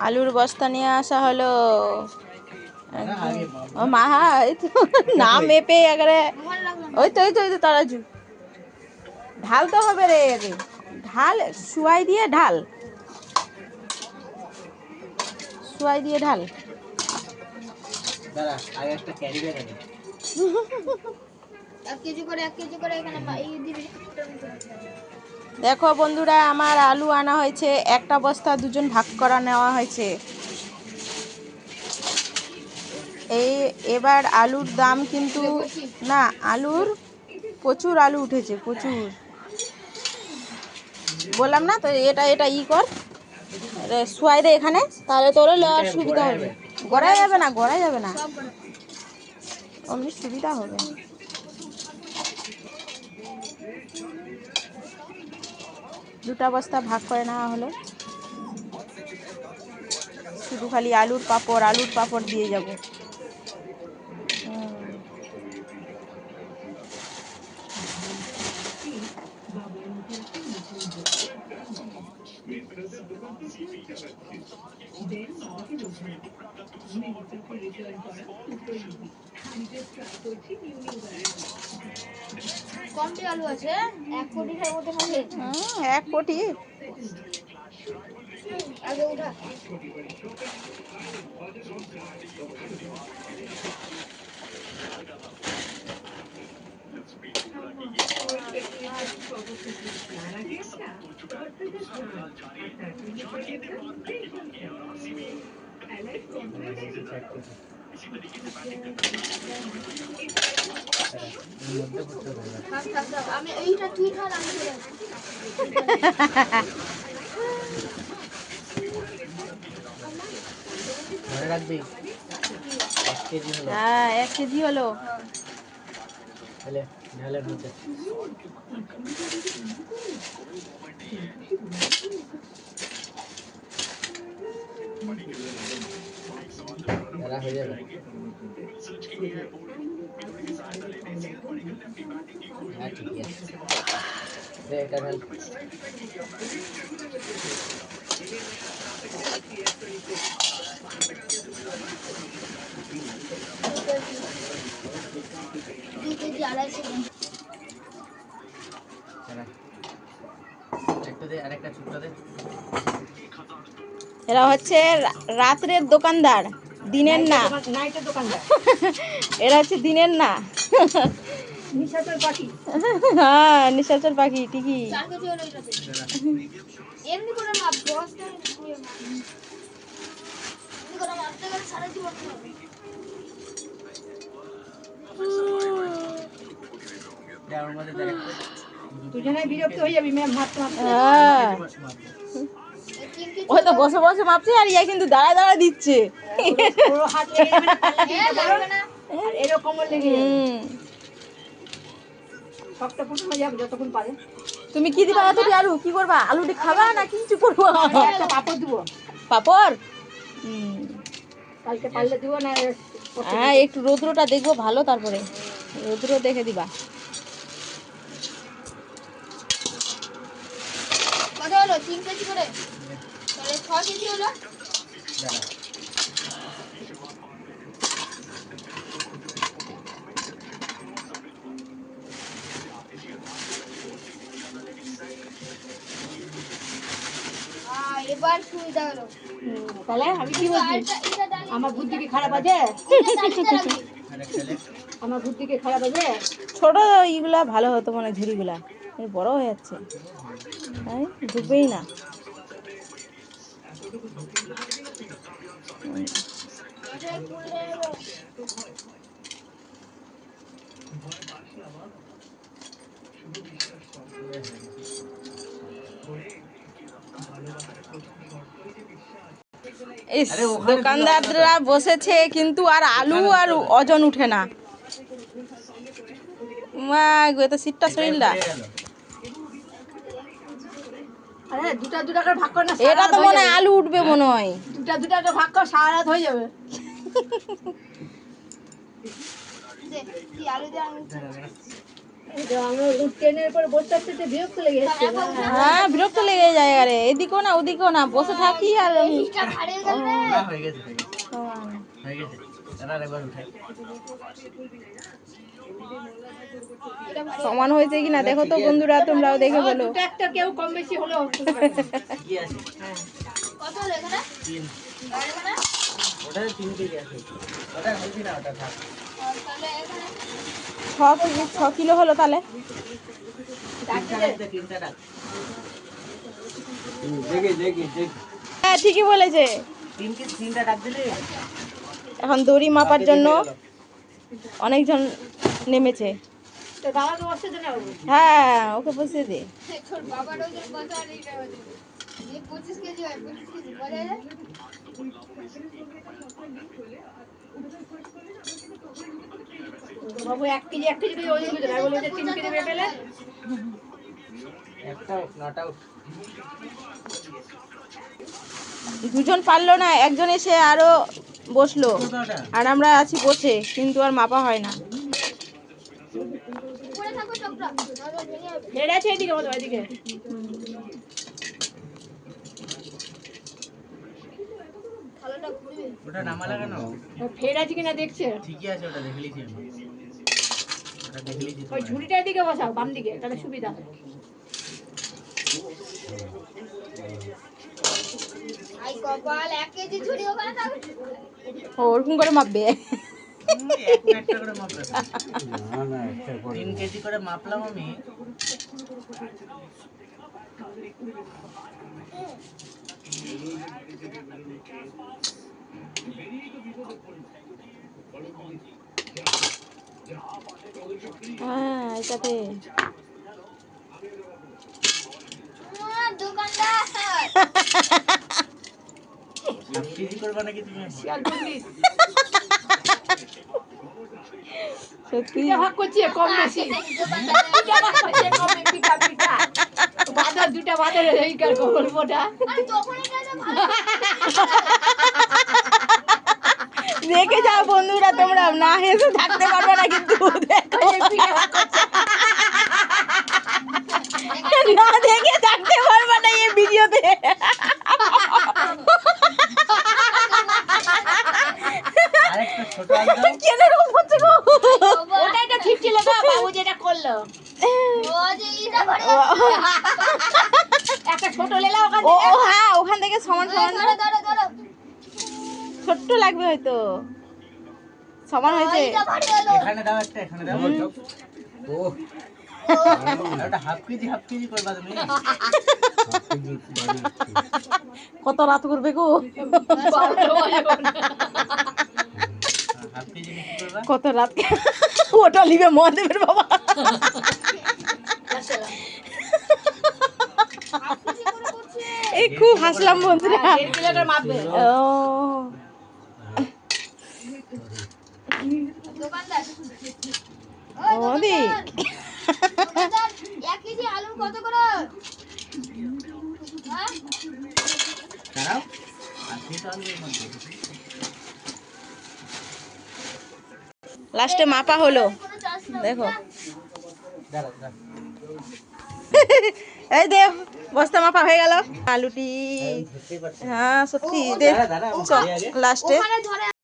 আলুর বস্তা নিয়ে আসা হলো। ও মা, এই তো না মেপে একেবারে। ওই তো ওই তো ওই তো তরাজু। ঢালতে হবে রে, আগে ঢাল, শুয়াই দিয়ে ঢাল, শুয়াই দিয়ে ঢাল। দেখো বন্ধুরা, আমার আলু আনা হয়েছে, একটা বস্তা দুজন ভাগ করা নেওয়া হয়েছে। এবার আলুর দাম কিন্তু না, আলুর প্রচুর আলু উঠেছে, প্রচুর। বললাম না তো, এটা এটা ই কর, শুয়াই দে এখানে, তাহলে তোর সুবিধা হবে। গড়াই যাবে না, গড়াই যাবে না, অমনি সুবিধা হবে। দুটা বস্তা ভাগ করে নেওয়া হলো। শুধু খালি আলুর পাঁপড় দিয়ে যাব। কমটি আলু আছে, 1 কোটি এর মধ্যে হবে। 1 কোটি আগে উঠা। আমি এইটা তুই খা, আমি মনে রাখবি 1 কেজি হলো। হ্যাঁ 1 কেজি হলো। তাহলে ঢালের মধ্যে এরা হয়ে যাবে। হ্যাঁ ঠিক আছে, এটা ঢাল। এরা হচ্ছে রাত্রের দোকানদার, দিনের না। এরা হচ্ছে দিনের না। হ্যাঁ নিশাচর পাখি ঠিকই। এমনি করে মাপ, বস্তা এমনি করে মাপতে গেলে সারা জীবন হবে। দুজনে বিরক্ত হয়ে যাবি ম্যাম, মাপতে মাপতে। ওই তো বসে বসে মাপছে, আর ইয়া কিন্তু দাঁড়ায় দাঁড়ায় দিচ্ছে। পুরো হাত লেগে যাবে না, পাল্লা দিতে পারবে না, আর এরকম লেগে যাবে। শক্ত পুটুনো যাবে যতক্ষণ পারে। তুমি কি দিবা এতটি আলু? কি করবা? আলুটি খাবা না কিছু করবো? একটা পাপড় দিব। পাপড়? কালকে পারলে দিব না। হ্যাঁ একটু রৌদ্রটা দেখবো ভালো, তারপরে রৌদ্র দেখে দিবা। কত হলো? 3 কেজি করে, তাহলে 6 কেজি হলো। এবার সুবিধা হলো। তাহলে আমি কি বলছি, আমার বুদ্ধি কি খারাপ আছে? আমার বুদ্ধি কি খারাপ আছে? ছোট এইগুলা ভালো হতো মানে, ঝুড়িগুলা বড় হয়ে যাচ্ছে, তাই ঢুকবেই না। দোকানদাররা বসেছে কিন্তু আর আলু আর ওজন উঠে না। মা গো, তো সিটটা শরীরটা। আরে দুটা দুটা করে ভাগ কর না, এটা তো মনে হয় আলু উঠবে মনে হয়। দুটা দুটা করে ভাগ কর, সারা রাত হয়ে যাবে। আলু দিয়ে আমরা ট্রেনের পরে বসে থাকতে বিরক্ত লেগে যাচ্ছে। হ্যাঁ বিরক্ত লেগে যায়, আরে এদিকেও না ওদিকেও না, বসে থাকি আর এটা হারিয়ে গেল রে। না হয়ে গেছে হয়ে গেছে এরা একবার উঠাই সমান হয়েছে কিনা দেখো তো বন্ধুরা, তোমরাও দেখে বলো। দুটো একটা কেউ কম বেশি হলেও কি আছে কত হলো এখানে? 3 আর এখানে? ওটা 3 কেজি আছে ওটা হইবি না ওটা থাক তাহলে এখানে 6 কিলো হলো তাহলে। তিনটা ডাক দেখে দেখে দেখ হ্যাঁ ঠিকই বলেছে। 3টা ডাক দিলে এখন দড়ি মাপার জন্য অনেকজন নেমেছে। তো বাবা তো বসে দেন হ্যাঁ ওকে বসিয়ে দে। তোর বাবার ওজন কত আর এইটা ওজন? এই 25 কেজি হয়, 25 কেজি বোঝা যায়? বাবু 1 কেজি করে ওজন দিতে হবে, বলে যে 3 কেজি বের পেলে একটা নট আউট দুজন পারলো না, একজন এসে আরো বসলো, আর আমরা আছি বসে, কিন্তু আর মাপা হয় না। উপরে থাকো চক্রা, নাহলে ভেঙে যাবে। হেড আছে এদিকে, মতো এদিকে থালাটা ঘুরবে। ওটা নামা লাগানো ও ফেড আছে কিনা দেখছে। ঠিকই আছে ওটা দেখলিছি আমি ওটা দেখলিছি ওই ঝুড়িটা এদিকে বসাও, বাম দিকে, তাহলে সুবিধা হয়। আই কপাল, 1 কেজি ঝুড়ি ওখানে থাকবে। ও ওরকম করে মাপবে। একটা করে মাপলাম না না একটা করে 3 কেজি করে মাপলাম আমি হ্যাঁ এটাতে দোকানদার 7 কেজি করবা নাকি তুমি শিয়াল পুলিশ সত্যি পিঠা ভাগ করছি কম বেশি, পিঠা ভাগ করছি কম বেশি, পিঠা পিঠা বাজার দুটা বাজার এই কার গল্পটা আরে তখনই গেছে ভালো। দেখে যাও বন্ধুরা, তোমরা না হেসে থাকতে পারবে না, কিন্তু দেখো পিঠা ভাগ করছে। না দেখে থাকতে পারবে না এই ভিডিওতে। আরেকটা ছোট আলু দাও কেন এরকম করছো গো? ওটাই তো ঠিক ছিল না, বাবু যেটা করলো। ও যে ইটা ভরে একটা ছোট লেলা ওখান ও থেকে ও হ্যাঁ ওখান থেকে সমান সমান না, ধরো ধরো ছোট্ট লাগবে হয়তো। সমান হয়েছে। ইটা ভরে এলো। এখানে দাও একটা এখানে দাও ও ওটা হাফ কেজি করবা তুমি কত রাত করবে গো? হাফ কেজি কি করবা কত রাত ওটা লিবে মহাদেবের বাবা। এই খুব হাসলাম বন্ধুরা। 1.5 কিলোটা মাপবে। ও দোকানদার ও দিক দোকানদার 1 কেজি আলু কত করে? হ্যাঁ দাঁড়াও আসি তো আলু এর মধ্যে লাস্টে মাপা হলো, কোনো চাষ না। দেখো দাঁড়াও দাঁড়াও এই দেখ বস্তা মাপা হয়ে গেল আলুটি। ধরতেই পারছি না। হ্যাঁ সত্যি দেখ দাঁড়া দাঁড়া আমি ধরি আগে লাস্টে ওখানে ধরে